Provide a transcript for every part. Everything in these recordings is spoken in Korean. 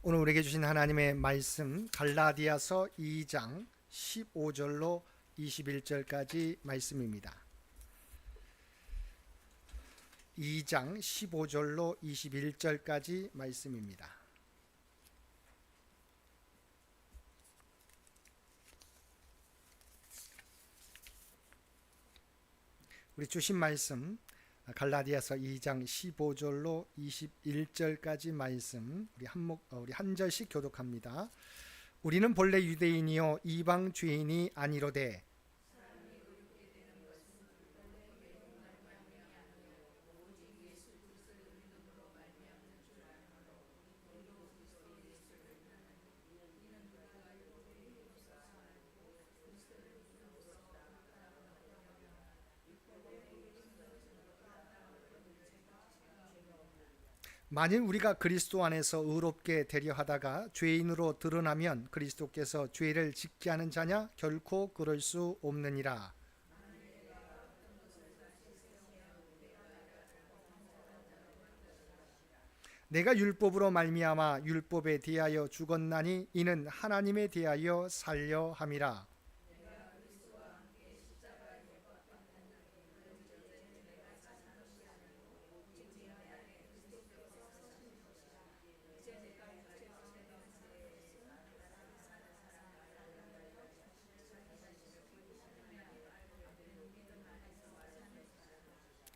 오늘 우리에게 주신 하나님의 말씀 갈라디아서 2장 15절로 21절까지 말씀입니다. 2장 15절로 21절까지 말씀입니다. 우리 주신 말씀 갈라디아서 2장 15절로 21절까지 말씀 우리 한 절씩 교독합니다. 우리는 본래 유대인이요 이방 죄인이 아니로되 만일 우리가 그리스도 안에서 의롭게 되려 하다가 죄인으로 드러나면 그리스도께서 죄를 짓게 하는 자냐? 결코 그럴 수 없느니라. 내가 율법으로 말미암아 율법에 대하여 죽었나니 이는 하나님에 대하여 살려 함이라.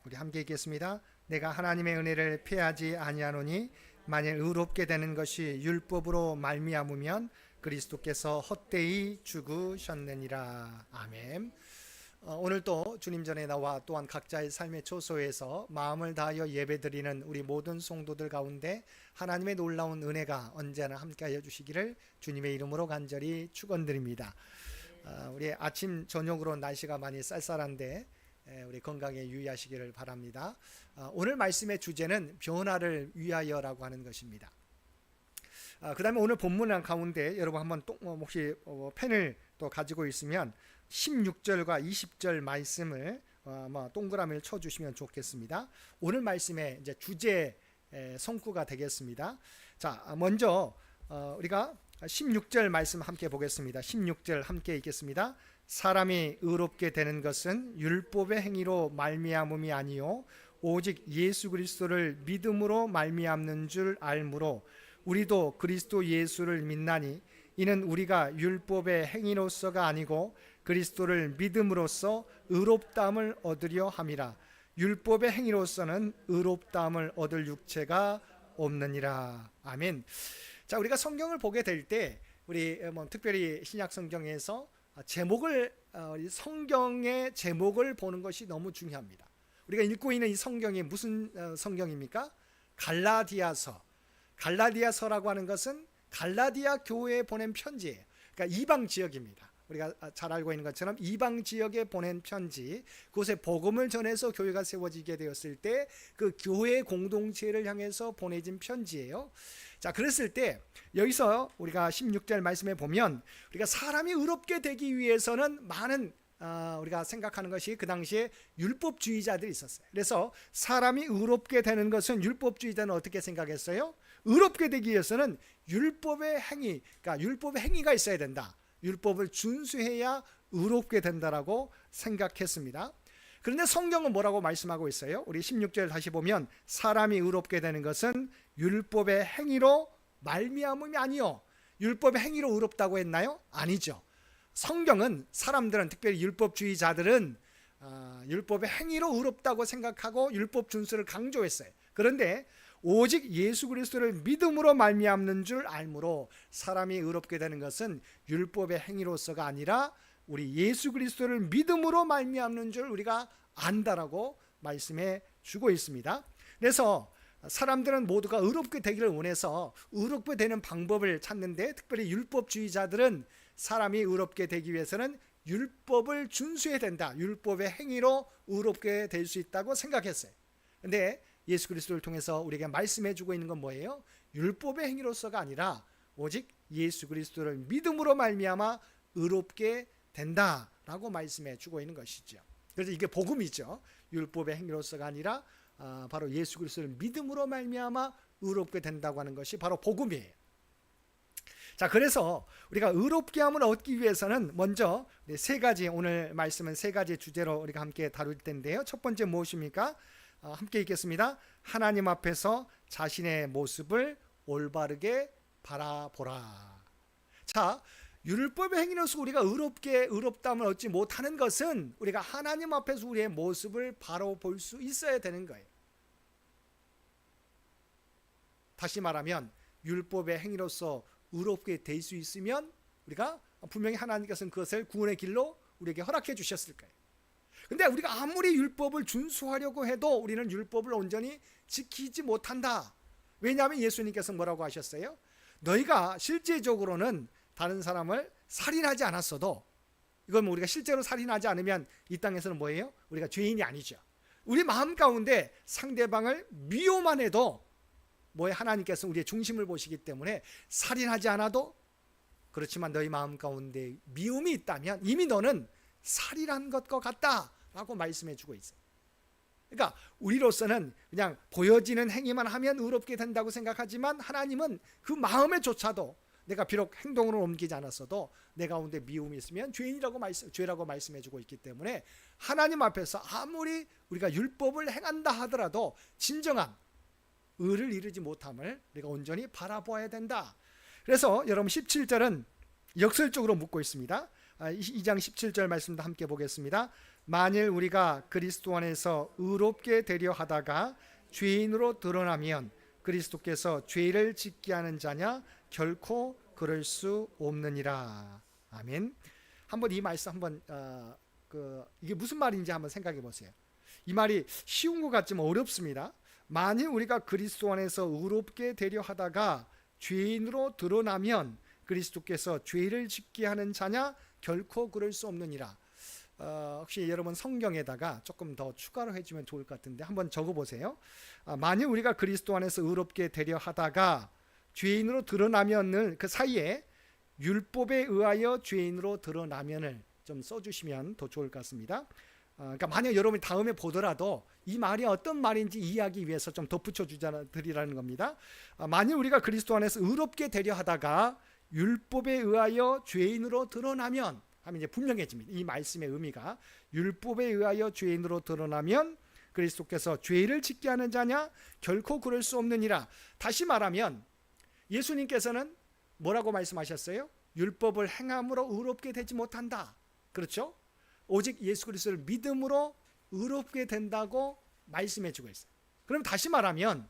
우리 함께 읽겠습니다. 내가 하나님의 은혜를 패하지 아니하노니 만일 의롭게 되는 것이 율법으로 말미암으면 그리스도께서 헛되이 죽으셨느니라. 아멘. 오늘 또 주님 전에 나와 또한 각자의 삶의 초소에서 마음을 다하여 예배드리는 우리 모든 성도들 가운데 하나님의 놀라운 은혜가 언제나 함께하여 주시기를 주님의 이름으로 간절히 축원드립니다. 우리 아침 저녁으로 날씨가 많이 쌀쌀한데 우리 건강에 유의하시기를 바랍니다. 오늘 말씀의 주제는 변화를 위하여라고 하는 것입니다. 그 다음에 오늘 본문 가운데 여러분 한번 혹시 펜을 또 가지고 있으면 16절과 20절 말씀을 동그라미를 쳐주시면 좋겠습니다. 오늘 말씀의 이제 주제 성구가 되겠습니다. 자, 먼저 우리가 16절 말씀 함께 보겠습니다. 16절 함께 읽겠습니다. 사람이 의롭게 되는 것은 율법의 행위로 말미암음이 아니요 오직 예수 그리스도를 믿음으로 말미암는 줄 알므로 우리도 그리스도 예수를 믿나니 이는 우리가 율법의 행위로서가 아니고 그리스도를 믿음으로써 의롭다함을 얻으려 함이라. 율법의 행위로서는 의롭다함을 얻을 육체가 없느니라. 아멘. 자, 우리가 성경을 보게 될 때 우리 특별히 신약 성경에서 제목을 성경의 제목을 보는 것이 너무 중요합니다. 우리가 읽고 있는 이 성경이 무슨 성경입니까? 갈라디아서라고 하는 것은 갈라디아 교회에 보낸 편지예요. 그러니까 이방 지역입니다. 우리가 잘 알고 있는 것처럼 이방 지역에 보낸 편지, 그곳에 복음을 전해서 교회가 세워지게 되었을 때 그 교회 공동체를 향해서 보내진 편지예요. 자, 그랬을 때 여기서 우리가 16절 말씀에 보면 우리가 사람이 의롭게 되기 위해서는 많은 우리가 생각하는 것이 그 당시에 율법주의자들이 있었어요. 그래서 사람이 의롭게 되는 것은 율법주의자는 어떻게 생각했어요? 의롭게 되기 위해서는 율법의 행위, 그러니까 율법의 행위가 있어야 된다. 율법을 준수해야 의롭게 된다라고 생각했습니다. 그런데 성경은 뭐라고 말씀하고 있어요? 우리 16절 다시 보면 사람이 의롭게 되는 것은 율법의 행위로 말미암음이 아니요. 율법의 행위로 의롭다고 했나요? 아니죠. 성경은 사람들은 특별히 율법주의자들은 율법의 행위로 의롭다고 생각하고 율법 준수를 강조했어요. 그런데 오직 예수 그리스도를 믿음으로 말미암는 줄 알므로 사람이 의롭게 되는 것은 율법의 행위로서가 아니라 우리 예수 그리스도를 믿음으로 말미암는 줄 우리가 안다라고 말씀해 주고 있습니다. 그래서 사람들은 모두가 의롭게 되기를 원해서 의롭게 되는 방법을 찾는데 특별히 율법주의자들은 사람이 의롭게 되기 위해서는 율법을 준수해야 된다. 율법의 행위로 의롭게 될 수 있다고 생각했어요. 그런데 예수 그리스도를 통해서 우리에게 말씀해 주고 있는 건 뭐예요? 율법의 행위로서가 아니라 오직 예수 그리스도를 믿음으로 말미암아 의롭게 된다라고 말씀해 주고 있는 것이죠. 그래서 이게 복음이죠. 율법의 행위로서가 아니라 바로 예수 그리스도를 믿음으로 말미암아 의롭게 된다고 하는 것이 바로 복음이에요. 자, 그래서 우리가 의롭게 함을 얻기 위해서는 먼저 세 가지, 오늘 말씀은 세 가지 주제로 우리가 함께 다룰 텐데요. 첫 번째 무엇입니까? 함께 읽겠습니다. 하나님 앞에서 자신의 모습을 올바르게 바라보라. 자, 율법의 행위로서 우리가 의롭다함을 얻지 못하는 것은 우리가 하나님 앞에서 우리의 모습을 바로 볼 수 있어야 되는 거예요. 다시 말하면 율법의 행위로서 의롭게 될 수 있으면 우리가 분명히 하나님께서는 그것을 구원의 길로 우리에게 허락해 주셨을 거예요. 근데 우리가 아무리 율법을 준수하려고 해도 우리는 율법을 온전히 지키지 못한다. 왜냐하면 예수님께서 뭐라고 하셨어요? 너희가 실제적으로는 다른 사람을 살인하지 않았어도, 이건 우리가 실제로 살인하지 않으면 이 땅에서는 뭐예요? 우리가 죄인이 아니죠. 우리 마음 가운데 상대방을 미워만 해도 뭐에 하나님께서 우리의 중심을 보시기 때문에 살인하지 않아도, 그렇지만 너희 마음 가운데 미움이 있다면 이미 너는 살인한 것과 같다라고 말씀해 주고 있어요. 그러니까 우리로서는 그냥 보여지는 행위만 하면 의롭게 된다고 생각하지만 하나님은 그 마음에조차도 내가 비록 행동으로 옮기지 않았어도 내 가운데 미움이 있으면 죄라고 말씀해 주고 있기 때문에 하나님 앞에서 아무리 우리가 율법을 행한다 하더라도 진정한 의를 이루지 못함을 우리가 온전히 바라보아야 된다. 그래서 여러분 17절은 역설적으로 묻고 있습니다. 2장 17절 말씀도 함께 보겠습니다. 만일 우리가 그리스도 안에서 의롭게 되려 하다가 죄인으로 드러나면 그리스도께서 죄를 짓게 하는 자냐? 결코 그럴 수 없느니라. 아멘. 한번 이 말씀 이게 무슨 말인지 한번 생각해 보세요. 이 말이 쉬운 것 같지만 어렵습니다. 만일 우리가 그리스도 안에서 의롭게 되려 하다가 죄인으로 드러나면 그리스도께서 죄를 짓게 하는 자냐? 결코 그럴 수 없느니라. 혹시 여러분 성경에다가 조금 더 추가로 해주면 좋을 것 같은데 한번 적어보세요. 만일 우리가 그리스도 안에서 의롭게 되려 하다가 죄인으로 드러나면은 그 사이에 율법에 의하여 죄인으로 드러나면을 좀 써주시면 더 좋을 것 같습니다. 그러니까 만약 여러분이 다음에 보더라도 이 말이 어떤 말인지 이해하기 위해서 좀 덧붙여 드리라는 겁니다. 만일 우리가 그리스도 안에서 의롭게 되려 하다가 율법에 의하여 죄인으로 드러나면 하면 이제 분명해집니다. 이 말씀의 의미가 율법에 의하여 죄인으로 드러나면 그리스도께서 죄를 짓게 하는 자냐? 결코 그럴 수 없느니라. 다시 말하면 예수님께서는 뭐라고 말씀하셨어요? 율법을 행함으로 의롭게 되지 못한다. 그렇죠? 오직 예수 그리스도를 믿음으로 의롭게 된다고 말씀해 주고 있어요. 그럼 다시 말하면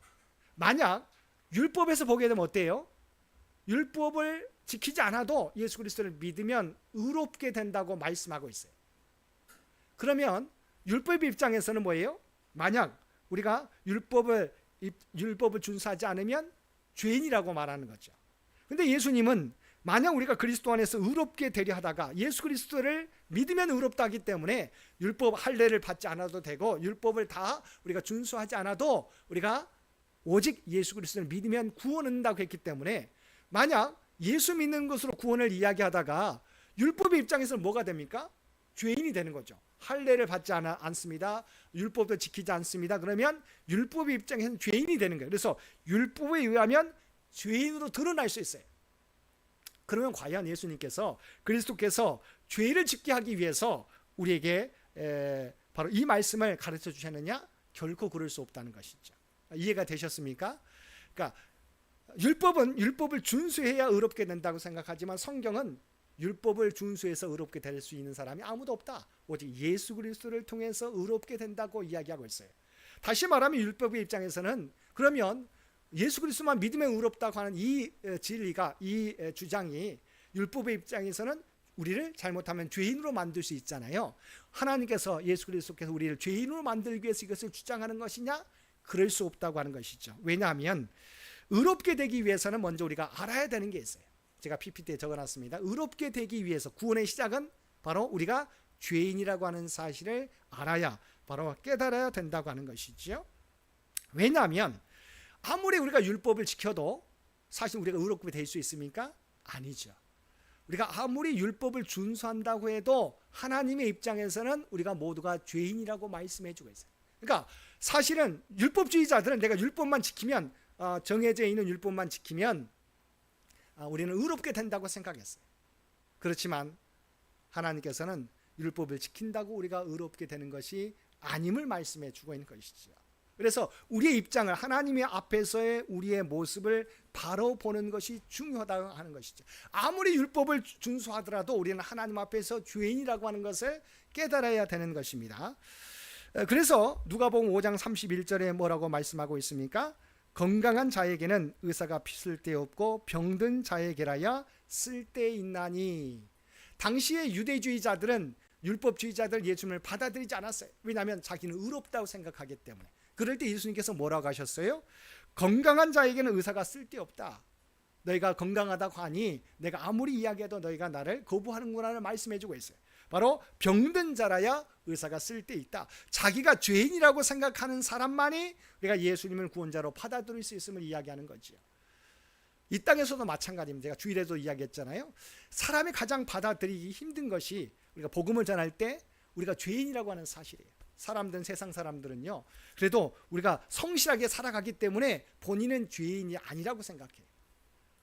만약 율법에서 보게 되면 어때요? 율법을 지키지 않아도 예수 그리스도를 믿으면 의롭게 된다고 말씀하고 있어요. 그러면 율법 입장에서는 뭐예요? 만약 우리가 율법을 준수하지 않으면 죄인이라고 말하는 거죠. 근데 예수님은 만약 우리가 그리스도 안에서 의롭게 되려 하다가 예수 그리스도를 믿으면 의롭다 하기 때문에 율법 할례를 받지 않아도 되고 율법을 다 우리가 준수하지 않아도 우리가 오직 예수 그리스도를 믿으면 구원을 얻는다고 했기 때문에 만약 예수 믿는 것으로 구원을 이야기하다가 율법의 입장에서는 뭐가 됩니까? 죄인이 되는 거죠. 할례를 받지 않습니다. 율법도 지키지 않습니다. 그러면 율법의 입장에서는 죄인이 되는 거예요. 그래서 율법에 의하면 죄인으로 드러날 수 있어요. 그러면 과연 예수님께서 그리스도께서 죄를 짓게 하기 위해서 우리에게 바로 이 말씀을 가르쳐 주셨느냐? 결코 그럴 수 없다는 것이죠. 이해가 되셨습니까? 그러니까 율법을 준수해야 의롭게 된다고 생각하지만 성경은 율법을 준수해서 의롭게 될 수 있는 사람이 아무도 없다. 오직 예수 그리스도를 통해서 의롭게 된다고 이야기하고 있어요. 다시 말하면 율법의 입장에서는 그러면 예수 그리스도만 믿으면 의롭다고 하는 이 진리가, 이 주장이 율법의 입장에서는 우리를 잘못하면 죄인으로 만들 수 있잖아요. 하나님께서 예수 그리스도께서 우리를 죄인으로 만들기 위해서 이것을 주장하는 것이냐? 그럴 수 없다고 하는 것이죠. 왜냐하면 의롭게 되기 위해서는 먼저 우리가 알아야 되는 게 있어요. 제가 PPT에 적어놨습니다. 의롭게 되기 위해서 구원의 시작은 바로 우리가 죄인이라고 하는 사실을 알아야, 바로 깨달아야 된다고 하는 것이죠. 왜냐하면 아무리 우리가 율법을 지켜도 사실 우리가 의롭게 될 수 있습니까? 아니죠. 우리가 아무리 율법을 준수한다고 해도 하나님의 입장에서는 우리가 모두가 죄인이라고 말씀해 주고 있어요. 그러니까 사실은 율법주의자들은 내가 율법만 지키면, 정해져 있는 율법만 지키면 우리는 의롭게 된다고 생각했어요. 그렇지만 하나님께서는 율법을 지킨다고 우리가 의롭게 되는 것이 아님을 말씀해 주고 있는 것이죠. 그래서 우리의 입장을, 하나님의 앞에서의 우리의 모습을 바로 보는 것이 중요하다고 하는 것이죠. 아무리 율법을 준수하더라도 우리는 하나님 앞에서 죄인이라고 하는 것을 깨달아야 되는 것입니다. 그래서 누가복음 5장 31절에 뭐라고 말씀하고 있습니까? 건강한 자에게는 의사가 쓸데없고 병든 자에게라야 쓸데있나니. 당시의 유대주의자들은 율법주의자들 예수님을 받아들이지 않았어요. 왜냐하면 자기는 의롭다고 생각하기 때문에. 그럴 때 예수님께서 뭐라고 하셨어요? 건강한 자에게는 의사가 쓸데없다. 너희가 건강하다고 하니 내가 아무리 이야기해도 너희가 나를 거부하는구나를 말씀해주고 있어요. 바로 병든 자라야 의사가 쓸데있다. 자기가 죄인이라고 생각하는 사람만이 우리가 예수님을 구원자로 받아들일 수 있음을 이야기하는 거죠. 이 땅에서도 마찬가지입니다. 제가 주일에도 이야기했잖아요. 사람이 가장 받아들이기 힘든 것이 우리가 복음을 전할 때 우리가 죄인이라고 하는 사실이에요. 사람들은, 세상 사람들은요, 그래도 우리가 성실하게 살아가기 때문에 본인은 죄인이 아니라고 생각해요.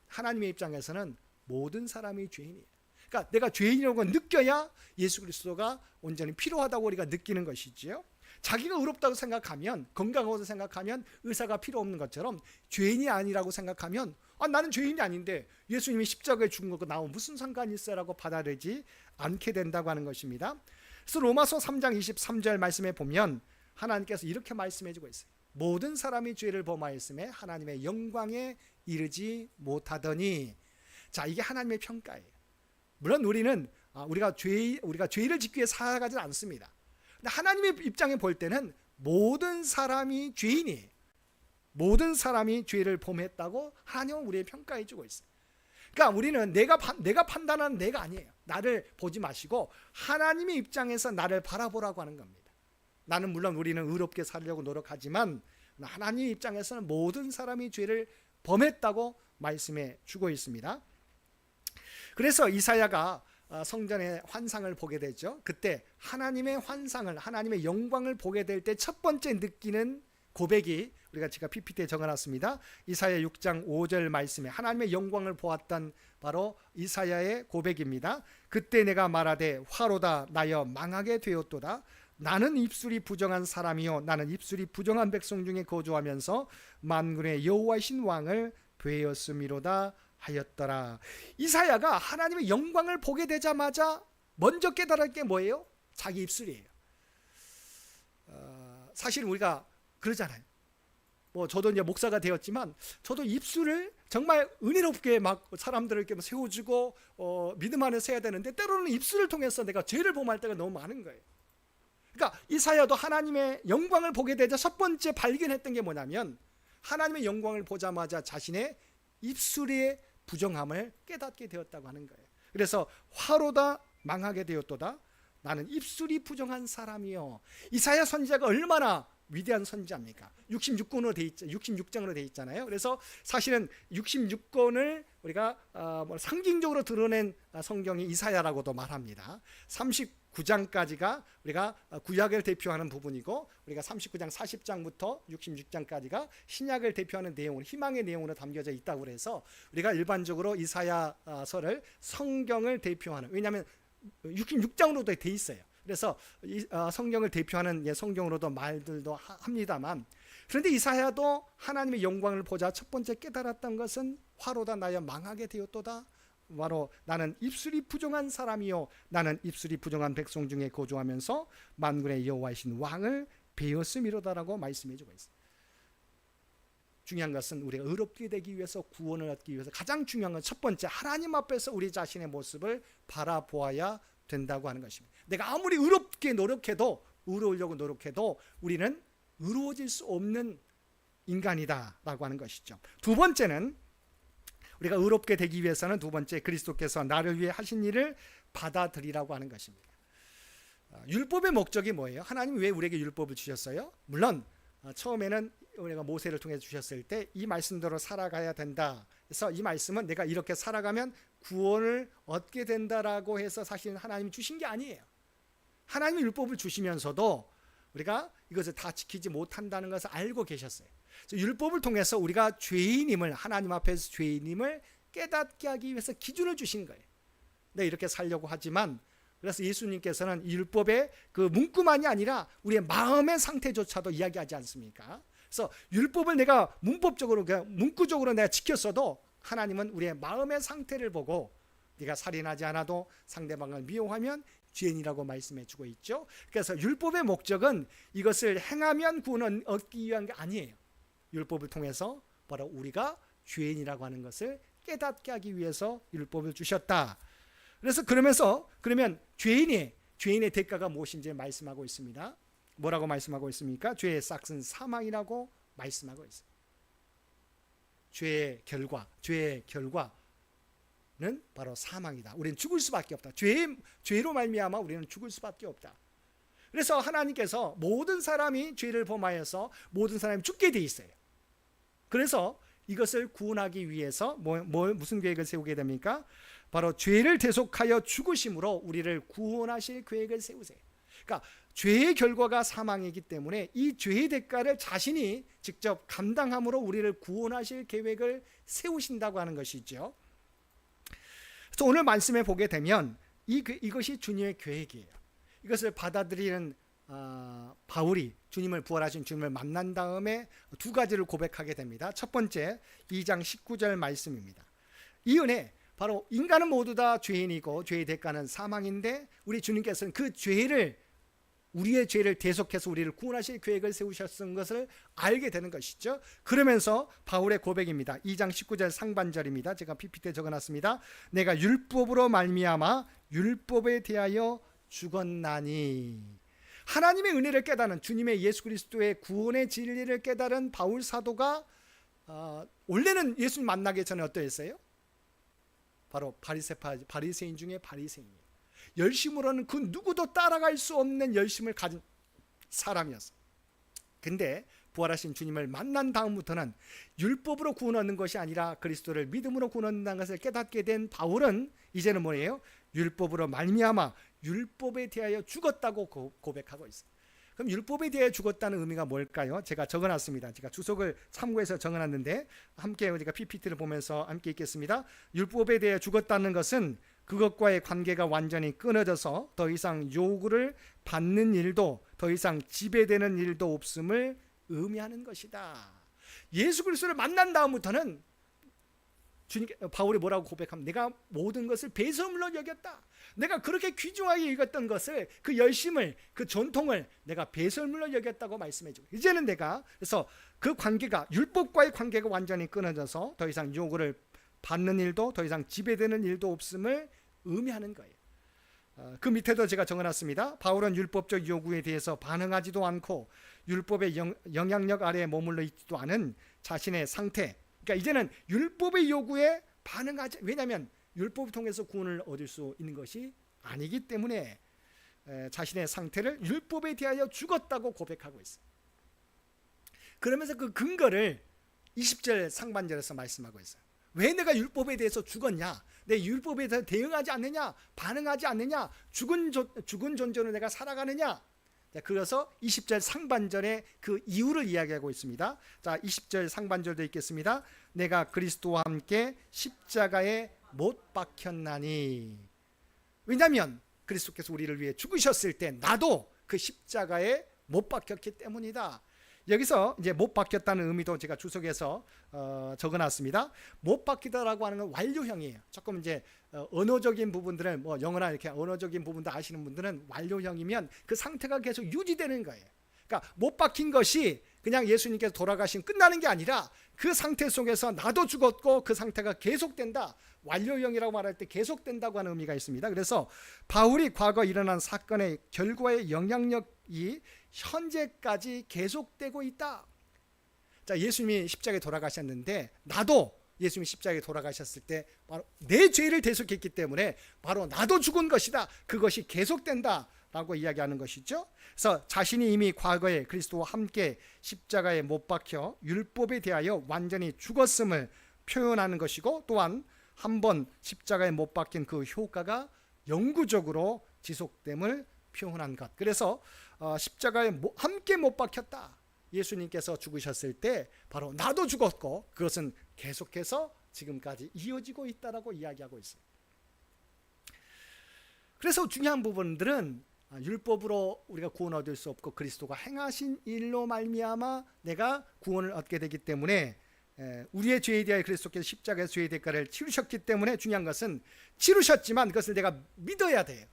하나님의 입장에서는 모든 사람이 죄인이에요. 그러니까 내가 죄인이라고 느껴야 예수 그리스도가 온전히 필요하다고 우리가 느끼는 것이지요. 자기가 의롭다고 생각하면, 건강하다고 생각하면 의사가 필요 없는 것처럼 죄인이 아니라고 생각하면 나는 죄인이 아닌데 예수님이 십자가에 죽은 것과 나와 무슨 상관이 있어라고 받아들이지 않게 된다고 하는 것입니다. 그래서 로마서 3장 23절 말씀에 보면 하나님께서 이렇게 말씀해 주고 있어요. 모든 사람이 죄를 범하였음에 하나님의 영광에 이르지 못하더니. 자, 이게 하나님의 평가예요. 물론 우리는 우리가 죄를 짓기 위해 살아가지 않습니다. 근데 하나님의 입장에 볼 때는 모든 사람이 죄인이에요. 모든 사람이 죄를 범했다고 하나님은 우리의 평가해 주고 있어요. 그러니까 우리는 내가 판단하는 내가 아니에요. 나를 보지 마시고 하나님의 입장에서 나를 바라보라고 하는 겁니다. 나는 물론 우리는 의롭게 살려고 노력하지만 하나님의 입장에서는 모든 사람이 죄를 범했다고 말씀해 주고 있습니다. 그래서 이사야가 성전의 환상을 보게 되죠. 그때 하나님의 환상을, 하나님의 영광을 보게 될 때 첫 번째 느끼는 고백이 제가 PPT에 적어놨습니다. 이사야 6장 5절 말씀에 하나님의 영광을 보았던 바로 이사야의 고백입니다. 그때 내가 말하되 화로다 나여 망하게 되었도다. 나는 입술이 부정한 사람이요 나는 입술이 부정한 백성 중에 거주하면서 만군의 여호와이신 왕을 배였음이로다 하였더라. 이사야가 하나님의 영광을 보게 되자마자 먼저 깨달은 게 뭐예요? 자기 입술이에요. 사실 우리가 그러잖아요. 저도 이제 목사가 되었지만 저도 입술을 정말 은혜롭게 막 사람들을 이렇게 세워주고 믿음 안에서 해야 되는데 때로는 입술을 통해서 내가 죄를 범할 때가 너무 많은 거예요. 그러니까 이사야도 하나님의 영광을 보게 되자 첫 번째 발견했던 게 뭐냐면 하나님의 영광을 보자마자 자신의 입술의 부정함을 깨닫게 되었다고 하는 거예요. 그래서 화로다 망하게 되었도다. 나는 입술이 부정한 사람이요. 이사야 선지자가 얼마나 위대한 선지자입니까? 66권으로 돼 있죠. 66장으로 돼 있잖아요. 그래서 사실은 66권을 우리가 상징적으로 드러낸 성경이 이사야라고도 말합니다. 39장까지가 우리가 구약을 대표하는 부분이고 우리가 39장 40장부터 66장까지가 신약을 대표하는 내용으로 희망의 내용으로 담겨져 있다고 해서 우리가 일반적으로 이사야서를 성경을 대표하는, 왜냐하면 66장으로도 돼 있어요. 그래서 성경을 대표하는 성경으로도 말들도 합니다만, 그런데 이사야도 하나님의 영광을 보자 첫 번째 깨달았던 것은 화로다 나여 망하게 되었도다. 바로 나는 입술이 부정한 사람이요 나는 입술이 부정한 백성 중에 거주하면서 만군의 여호와이신 왕을 배었음이로다라고 말씀해 주고 있어요. 중요한 것은 우리가 의롭게 되기 위해서, 구원을 얻기 위해서 가장 중요한 건 첫 번째, 하나님 앞에서 우리 자신의 모습을 바라보아야 된다고 하는 것입니다. 내가 아무리 의롭게 노력해도, 의로우려고 노력해도 우리는 의로워질 수 없는 인간이다라고 하는 것이죠. 두 번째는 우리가 의롭게 되기 위해서는 두 번째, 그리스도께서 나를 위해 하신 일을 받아들이라고 하는 것입니다. 율법의 목적이 뭐예요? 하나님이 왜 우리에게 율법을 주셨어요? 물론 처음에는 우리가 모세를 통해 주셨을 때 이 말씀대로 살아가야 된다. 그래서 이 말씀은 내가 이렇게 살아가면 구원을 얻게 된다라고 해서 사실 하나님이 주신 게 아니에요. 하나님이 율법을 주시면서도 우리가 이것을 다 지키지 못한다는 것을 알고 계셨어요. 율법을 통해서 우리가 죄인임을, 하나님 앞에서 죄인임을 깨닫게 하기 위해서 기준을 주신 거예요. 네, 이렇게 살려고 하지만, 그래서 예수님께서는 율법의 그 문구만이 아니라 우리의 마음의 상태조차도 이야기하지 않습니까? 그래서 율법을 내가 문법적으로, 문구적으로 내가 지켰어도 하나님은 우리의 마음의 상태를 보고 네가 살인하지 않아도 상대방을 미워하면 죄인이라고 말씀해 주고 있죠. 그래서 율법의 목적은 이것을 행하면 구원을 얻기 위한 게 아니에요. 율법을 통해서 바로 우리가 죄인이라고 하는 것을 깨닫게 하기 위해서 율법을 주셨다. 그래서 그러면 죄인의 대가가 무엇인지 말씀하고 있습니다. 뭐라고 말씀하고 있습니까? 죄의 싹은 사망이라고 말씀하고 있습니다. 죄의 결과는 바로 사망이다. 우리는 죽을 수밖에 없다. 죄로 말미암아 우리는 죽을 수밖에 없다. 그래서 하나님께서 모든 사람이 죄를 범하여서 모든 사람이 죽게 돼 있어요. 그래서 이것을 구원하기 위해서 무슨 계획을 세우게 됩니까? 바로 죄를 대속하여 죽으심으로 우리를 구원하실 계획을 세우세요. 그러니까 죄의 결과가 사망이기 때문에 이 죄의 대가를 자신이 직접 감당함으로 우리를 구원하실 계획을 세우신다고 하는 것이죠. 그래서 오늘 말씀에 보게 되면 이것이 주님의 계획이에요. 이것을 받아들이는 바울이 부활하신 주님을 만난 다음에 두 가지를 고백하게 됩니다. 첫 번째 2장 19절 말씀입니다. 이 은혜, 바로 인간은 모두 다 죄인이고 죄의 대가는 사망인데 우리 주님께서는 우리의 죄를 대속해서 우리를 구원하실 계획을 세우셨던 것을 알게 되는 것이죠. 그러면서 바울의 고백입니다. 2장 19절 상반절입니다. 제가 PPT에 적어놨습니다. 내가 율법으로 말미암아 율법에 대하여 죽었나니. 하나님의 은혜를 깨달은, 주님의 예수 그리스도의 구원의 진리를 깨달은 바울 사도가 원래는 예수님 만나기 전에 어떠했어요? 바로 바리새인 중에 바리새인이에요. 열심으로는 그 누구도 따라갈 수 없는 열심을 가진 사람이었어요. 근데 부활하신 주님을 만난 다음부터는 율법으로 구원 얻는 것이 아니라 그리스도를 믿음으로 구원 얻는다는 것을 깨닫게 된 바울은 이제는 뭐예요? 율법으로 말미암아 율법에 대하여 죽었다고 고백하고 있어요. 그럼 율법에 대하여 죽었다는 의미가 뭘까요? 제가 적어놨습니다. 제가 주석을 참고해서 적어놨는데 함께 우리가 PPT를 보면서 함께 읽겠습니다. 율법에 대해 죽었다는 것은 그것과의 관계가 완전히 끊어져서 더 이상 요구를 받는 일도, 더 이상 지배되는 일도 없음을 의미하는 것이다. 예수 그리스도를 만난 다음부터는 바울이 뭐라고 고백하면, 내가 모든 것을 배설물로 여겼다. 내가 그렇게 귀중하게 여겼던 것을, 그 열심을, 그 전통을 내가 배설물로 여겼다고 말씀해주고, 이제는 내가, 그래서 그 관계가, 율법과의 관계가 완전히 끊어져서 더 이상 요구를 받는 일도, 더 이상 지배되는 일도 없음을 의미하는 거예요. 그 밑에도 제가 적어놨습니다. 바울은 율법적 요구에 대해서 반응하지도 않고 율법의 영향력 아래에 머물러 있지도 않은 자신의 상태, 그러니까 이제는 율법의 요구에 반응하지, 왜냐하면 율법을 통해서 구원을 얻을 수 있는 것이 아니기 때문에 자신의 상태를 율법에 대하여 죽었다고 고백하고 있어요. 그러면서 그 근거를 20절 상반절에서 말씀하고 있어요. 왜 내가 율법에 대해서 죽었냐? 내 율법에 대해서 대응하지 않느냐? 반응하지 않느냐? 죽은 존재로 내가 살아가느냐? 그래서 20절 상반절에 그 이유를 이야기하고 있습니다. 자, 20절 상반절도 읽겠습니다. 내가 그리스도와 함께 십자가에 못 박혔나니. 왜냐하면 그리스도께서 우리를 위해 죽으셨을 때 나도 그 십자가에 못 박혔기 때문이다. 여기서 이제 못 박혔다는 의미도 제가 주석에서 적어놨습니다. 못 박히다라고 하는 건 완료형이에요. 조금 이제 언어적인 부분들은 영어나 이렇게 언어적인 부분도 아시는 분들은 완료형이면 그 상태가 계속 유지되는 거예요. 그러니까 못 박힌 것이 그냥 예수님께서 돌아가신 끝나는 게 아니라 그 상태 속에서 나도 죽었고 그 상태가 계속된다. 완료형이라고 말할 때 계속된다고 하는 의미가 있습니다. 그래서 바울이 과거 일어난 사건의 결과의 영향력이 현재까지 계속되고 있다. 자, 예수님이 십자가에 돌아가셨는데 나도 예수님이 십자가에 돌아가셨을 때 바로 내 죄를 대속했기 때문에 바로 나도 죽은 것이다. 그것이 계속된다 라고 이야기하는 것이죠. 그래서 자신이 이미 과거에 그리스도와 함께 십자가에 못 박혀 율법에 대하여 완전히 죽었음을 표현하는 것이고, 또한 한번 십자가에 못 박힌 그 효과가 영구적으로 지속됨을 표현한 것. 그래서 십자가에 함께 못 박혔다. 예수님께서 죽으셨을 때 바로 나도 죽었고 그것은 계속해서 지금까지 이어지고 있다라고 이야기하고 있어요. 그래서 중요한 부분들은 율법으로 우리가 구원 얻을 수 없고 그리스도가 행하신 일로 말미암아 내가 구원을 얻게 되기 때문에, 우리의 죄에 대하여 그리스도께서 십자가에서 죄의 대가를 치르셨기 때문에 중요한 것은 치르셨지만 그것을 내가 믿어야 돼요.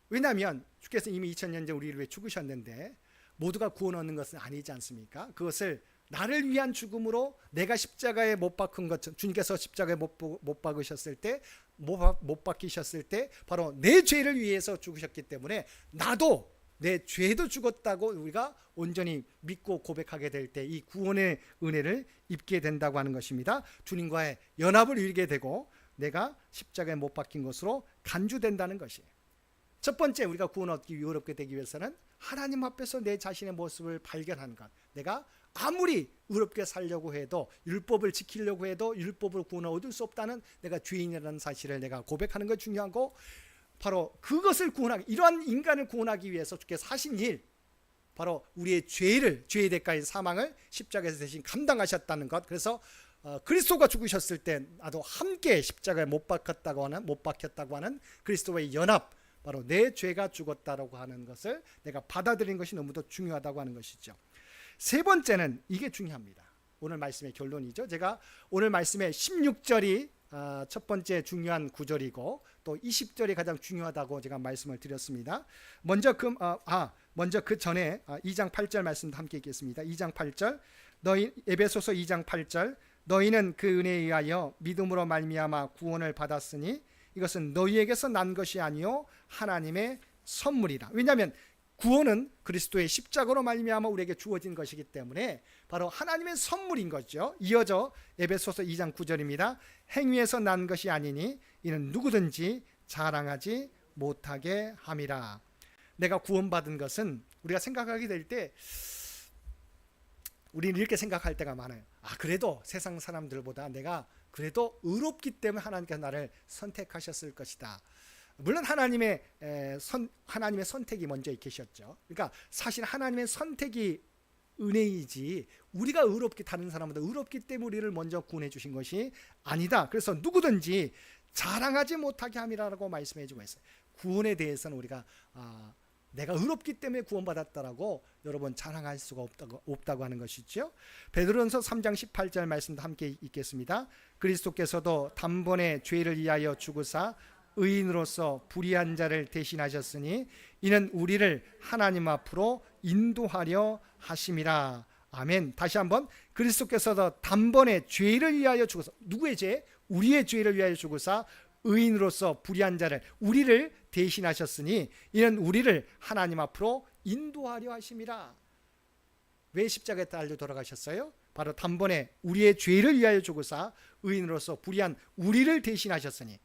왜냐하면 주께서 이미 2000년 전 우리를 위해 죽으셨는데 모두가 구원 얻는 것은 아니지 않습니까? 그것을 나를 위한 죽음으로 내가 십자가에 못 박힌 것, 주님께서 십자가에 못 박으셨을 때, 못 박히셨을 때 바로 내 죄를 위해서 죽으셨기 때문에 나도 내 죄도 죽었다고 우리가 온전히 믿고 고백하게 될 때 이 구원의 은혜를 입게 된다고 하는 것입니다. 주님과의 연합을 이루게 되고 내가 십자가에 못 박힌 것으로 간주된다는 것이에요. 첫 번째, 우리가 구원 얻기 의롭게 되기 위해서는 하나님 앞에서 내 자신의 모습을 발견하는 것. 내가 아무리 의롭게 살려고 해도, 율법을 지키려고 해도 율법으로 구원을 얻을 수 없다는 내가 죄인이라는 사실을 내가 고백하는 것이 중요하고, 바로 그것을 구원하기, 이러한 인간을 구원하기 위해서 주께서 하신 일, 바로 우리의 죄의 대가인 사망을 십자가에서 대신 감당하셨다는 것. 그래서 그리스도가 죽으셨을 때 나도 함께 십자가에 못 박혔다고 하는 그리스도와의 연합, 바로 내 죄가 죽었다라고 하는 것을 내가 받아들인 것이 너무도 중요하다고 하는 것이죠. 세 번째는 이게 중요합니다. 오늘 말씀의 결론이죠. 제가 오늘 말씀의 16절이 첫 번째 중요한 구절이고 또 20절이 가장 중요하다고 제가 말씀을 드렸습니다. 먼저 그 전에 2장 8절 말씀도 함께 읽겠습니다. 2장 8절, 에베소서 2장 8절, 너희는 그 은혜에 의하여 믿음으로 말미암아 구원을 받았으니 이것은 너희에게서 난 것이 아니요 하나님의 선물이라. 왜냐하면 구원은 그리스도의 십자가로 말미암아 우리에게 주어진 것이기 때문에 바로 하나님의 선물인 거죠. 이어져 에베소서 2장 9절입니다. 행위에서 난 것이 아니니 이는 누구든지 자랑하지 못하게 함이라. 내가 구원받은 것은, 우리가 생각하게 될 때 우리는 이렇게 생각할 때가 많아요. 그래도 세상 사람들보다 내가 그래도 의롭기 때문에 하나님께서 나를 선택하셨을 것이다. 물론 하나님의 선택이 먼저 계셨죠. 그러니까 사실 하나님의 선택이 은혜이지 우리가 의롭기, 다른 사람보다 의롭기 때문에 우리를 먼저 구원해 주신 것이 아니다. 그래서 누구든지 자랑하지 못하게 함이라고 말씀해 주고 있어요. 구원에 대해서는 우리가 내가 의롭기 때문에 구원받았다라고 여러분 자랑할 수가 없다고 하는 것이죠. 베드로전서 3장 18절 말씀도 함께 읽겠습니다. 그리스도께서도 단번에 죄를 위하여 죽으사 의인으로서 불의한 자를 대신하셨으니 이는 우리를 하나님 앞으로 인도하려 하심이라. 아멘. 다시 한번, 그리스도께서도 단번에 죄를 위하여 죽으사, 누구의 죄? 우리의 죄를 위하여 죽으사 의인으로서 불의한 자를, 우리를 대신하셨으니 이는 우리를 하나님 앞으로 인도하려 하심이라. 왜 십자가에 달려 돌아가셨어요? 바로 단번에 우리의 죄를 위하여 죽으사 의인으로서 불의한 우리를 대신하셨으니,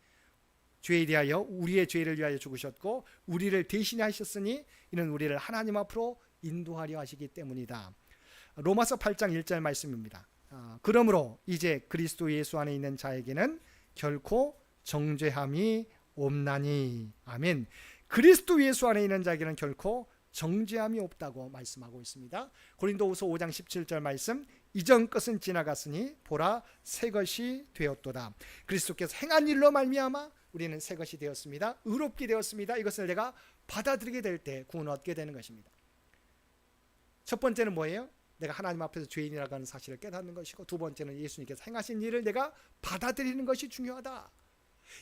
죄에 대하여 우리의 죄를 위하여 죽으셨고 우리를 대신하셨으니 이는 우리를 하나님 앞으로 인도하려 하시기 때문이다. 로마서 8장 1절 말씀입니다. 그러므로 이제 그리스도 예수 안에 있는 자에게는 결코 정죄함이 없나니. 아멘. 그리스도 예수 안에 있는 자에게는 결코 정죄함이 없다고 말씀하고 있습니다. 고린도후서 5장 17절 말씀, 이전 것은 지나갔으니 보라 새 것이 되었도다. 그리스도께서 행한 일로 말미암아 우리는 새 것이 되었습니다. 의롭게 되었습니다. 이것을 내가 받아들이게 될 때 구원을 얻게 되는 것입니다. 첫 번째는 뭐예요? 내가 하나님 앞에서 죄인이라고 하는 사실을 깨닫는 것이고, 두 번째는 예수님께서 행하신 일을 내가 받아들이는 것이 중요하다.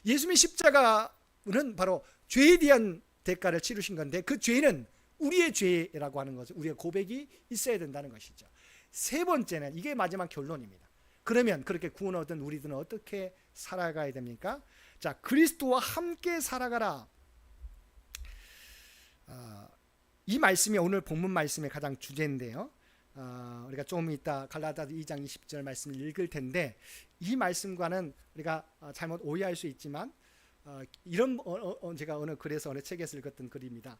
예수님의 십자가는 바로 죄에 대한 대가를 치르신 건데 그 죄는 우리의 죄라고 하는 것은 우리의 고백이 있어야 된다는 것이죠. 세 번째는, 이게 마지막 결론입니다. 그러면 그렇게 구원 얻은 우리들은 어떻게 살아가야 됩니까? 자, 그리스도와 함께 살아가라. 이 말씀이 오늘 본문 말씀의 가장 주제인데요. 우리가 조금 이따 갈라디아서 2장 20절 말씀을 읽을 텐데 이 말씀과는 우리가 잘못 오해할 수 있지만 이런 제가 어느 글에서 어느 책에서 읽었던 글입니다.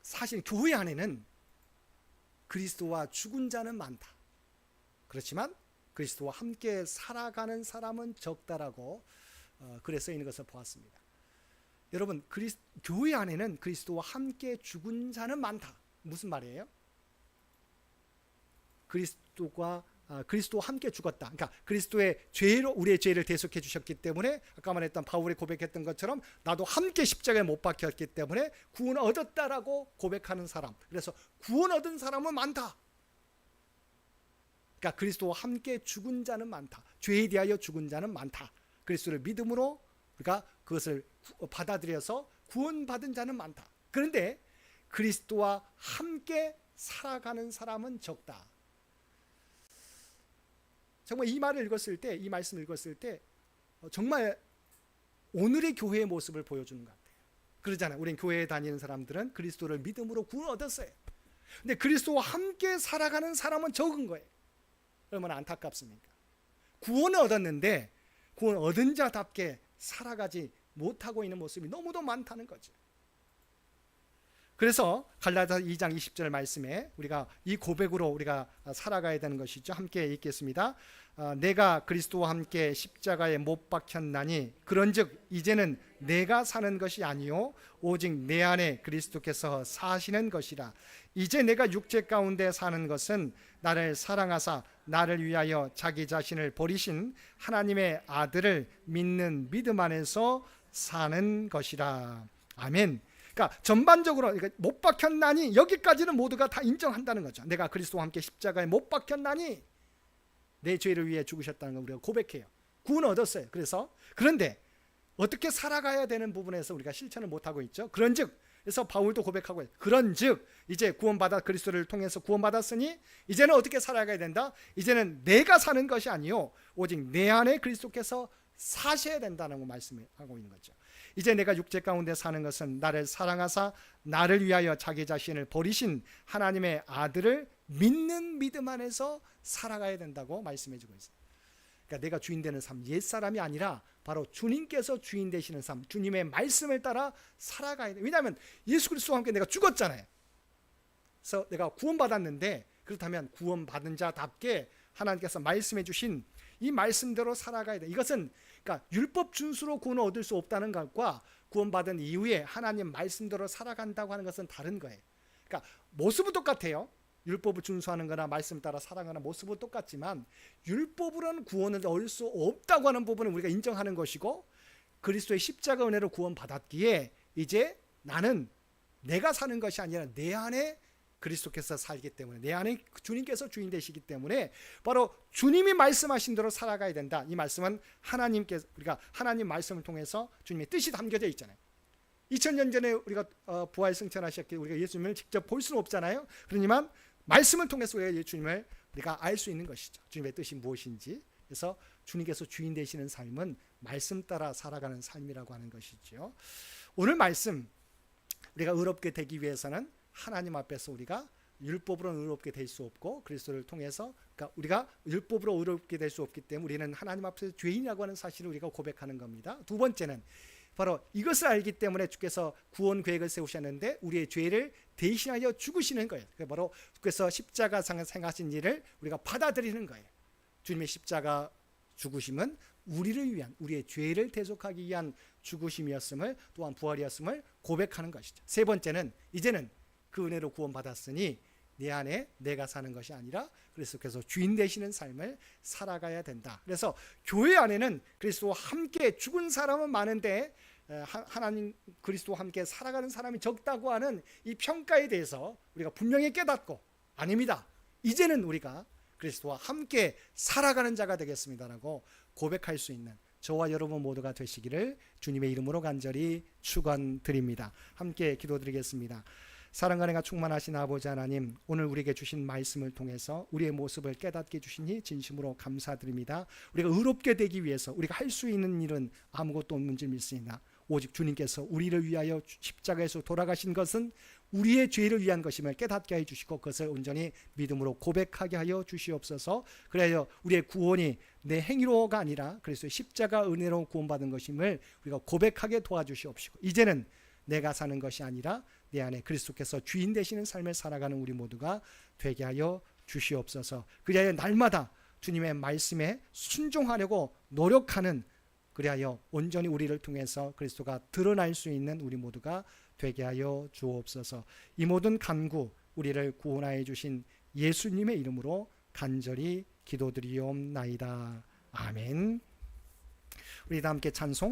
사실 교회 안에는 그리스도와 죽은 자는 많다. 그렇지만 그리스도와 함께 살아가는 사람은 적다라고 글에 써 있는 것을 보았습니다. 여러분, 교회 안에는 그리스도와 함께 죽은 자는 많다. 무슨 말이에요? 그리스도와 그리스도와 함께 죽었다. 그러니까 그리스도의 죄로 우리의 죄를 대속해 주셨기 때문에 아까 말했던 바울이 고백했던 것처럼 나도 함께 십자가에 못 박혔기 때문에 구원을 얻었다라고 고백하는 사람. 그래서 구원 얻은 사람은 많다. 그러니까 그리스도와 함께 죽은 자는 많다. 죄에 대하여 죽은 자는 많다. 그리스도를 믿음으로 우리가 그것을 받아들여서 구원받은 자는 많다. 그런데 그리스도와 함께 살아가는 사람은 적다. 정말 이 말을 읽었을 때, 이 말씀을 읽었을 때 정말 오늘의 교회의 모습을 보여주는 것 같아요. 그러잖아요. 우린 교회에 다니는 사람들은 그리스도를 믿음으로 구원 얻었어요. 근데 그리스도와 함께 살아가는 사람은 적은 거예요. 얼마나 안타깝습니까? 구원을 얻었는데 구원 얻은 자답게 살아가지 못하고 있는 모습이 너무도 많다는 거죠. 그래서 갈라디아서 2장 20절 말씀에 우리가 이 고백으로 우리가 살아가야 되는 것이죠. 함께 읽겠습니다. 내가 그리스도와 함께 십자가에 못 박혔나니 그런즉 이제는 내가 사는 것이 아니요 오직 내 안에 그리스도께서 사시는 것이라. 이제 내가 육체 가운데 사는 것은 나를 사랑하사 나를 위하여 자기 자신을 버리신 하나님의 아들을 믿는 믿음 안에서 사는 것이라. 아멘. 그러니까 전반적으로 못 박혔나니 여기까지는 모두가 다 인정한다는 거죠. 내가 그리스도와 함께 십자가에 못 박혔나니 내 죄를 위해 죽으셨다는 걸 우리가 고백해요. 구원 얻었어요. 그런데 어떻게 살아가야 되는 부분에서 우리가 실천을 못하고 있죠. 그런즉 그래서 바울도 고백하고 그런즉 이제 구원받아 그리스도를 통해서 구원받았으니 이제는 어떻게 살아가야 된다? 이제는 내가 사는 것이 아니요 오직 내 안에 그리스도께서 사셔야 된다는 거 말씀하고 있는 거죠. 이제 내가 육체 가운데 사는 것은 나를 사랑하사 나를 위하여 자기 자신을 버리신 하나님의 아들을 믿는 믿음 안에서 살아가야 된다고 말씀해 주고 있어요. 그러니까 내가 주인 되는 삶, 옛사람이 아니라 바로 주님께서 주인 되시는 삶, 주님의 말씀을 따라 살아가야 돼. 왜냐하면 예수 그리스도와 함께 내가 죽었잖아요. 그래서 내가 구원받았는데 그렇다면 구원받은 자답게 하나님께서 말씀해 주신 이 말씀대로 살아가야 돼. 이것은 그러니까 율법 준수로 구원을 얻을 수 없다는 것과 구원받은 이후에 하나님 말씀대로 살아간다고 하는 것은 다른 거예요. 그러니까 모습은 똑같아요. 율법을 준수하는 거나 말씀 따라 살아가는 모습은 똑같지만 율법으로는 구원을 얻을 수 없다고 하는 부분은 우리가 인정하는 것이고 그리스도의 십자가 은혜로 구원받았기에 이제 나는 내가 사는 것이 아니라 내 안에 그리스도께서 살기 때문에 내 안에 주님께서 주인 되시기 때문에 바로 주님이 말씀하신 대로 살아가야 된다. 이 말씀은 하나님께서 우리가 하나님 말씀을 통해서 주님의 뜻이 담겨져 있잖아요. 2000년 전에 우리가 부활 승천하셨기에 우리가 예수님을 직접 볼 수는 없잖아요. 그러지만 말씀을 통해서 우리가 예수님을 우리가 알 수 있는 것이죠. 주님의 뜻이 무엇인지. 그래서 주님께서 주인 되시는 삶은 말씀 따라 살아가는 삶이라고 하는 것이죠. 오늘 말씀 우리가 의롭게 되기 위해서는 하나님 앞에서 우리가 율법으로는 의롭게 될 수 없고 그리스도를 통해서 그러니까 우리가 율법으로 의롭게 될 수 없기 때문에 우리는 하나님 앞에서 죄인이라고 하는 사실을 우리가 고백하는 겁니다. 두 번째는 바로 이것을 알기 때문에 주께서 구원 계획을 세우셨는데 우리의 죄를 대신하여 죽으시는 거예요. 바로 그래서 십자가상을 행하신 일을 우리가 받아들이는 거예요. 주님의 십자가 죽으심은 우리를 위한 우리의 죄를 대속하기 위한 죽으심이었음을 또한 부활이었음을 고백하는 것이죠. 세 번째는 이제는 그 은혜로 구원받았으니 내 안에 내가 사는 것이 아니라 그리스도께서 주인 되시는 삶을 살아가야 된다. 그래서 교회 안에는 그리스도와 함께 죽은 사람은 많은데 하나님 그리스도와 함께 살아가는 사람이 적다고 하는 이 평가에 대해서 우리가 분명히 깨닫고 아닙니다. 이제는 우리가 그리스도와 함께 살아가는 자가 되겠습니다라고 고백할 수 있는 저와 여러분 모두가 되시기를 주님의 이름으로 간절히 축원드립니다. 함께 기도드리겠습니다. 사랑과 은혜가 충만하신 아버지 하나님, 오늘 우리에게 주신 말씀을 통해서 우리의 모습을 깨닫게 해주시니 진심으로 감사드립니다. 우리가 의롭게 되기 위해서 우리가 할 수 있는 일은 아무것도 없는 줄 믿습니다. 오직 주님께서 우리를 위하여 십자가에서 돌아가신 것은 우리의 죄를 위한 것임을 깨닫게 해주시고 그것을 온전히 믿음으로 고백하게 하여 주시옵소서. 그래야 우리의 구원이 내 행위로가 아니라 그리스도의 십자가 은혜로 구원받은 것임을 우리가 고백하게 도와주시옵시고 이제는 내가 사는 것이 아니라 내 안에 그리스도께서 주인 되시는 삶을 살아가는 우리 모두가 되게 하여 주시옵소서. 그리하여 날마다 주님의 말씀에 순종하려고 노력하는 그리하여 온전히 우리를 통해서 그리스도가 드러날 수 있는 우리 모두가 되게 하여 주옵소서. 이 모든 간구 우리를 구원하여 주신 예수님의 이름으로 간절히 기도드리옵나이다. 아멘. 우리 다 함께 찬송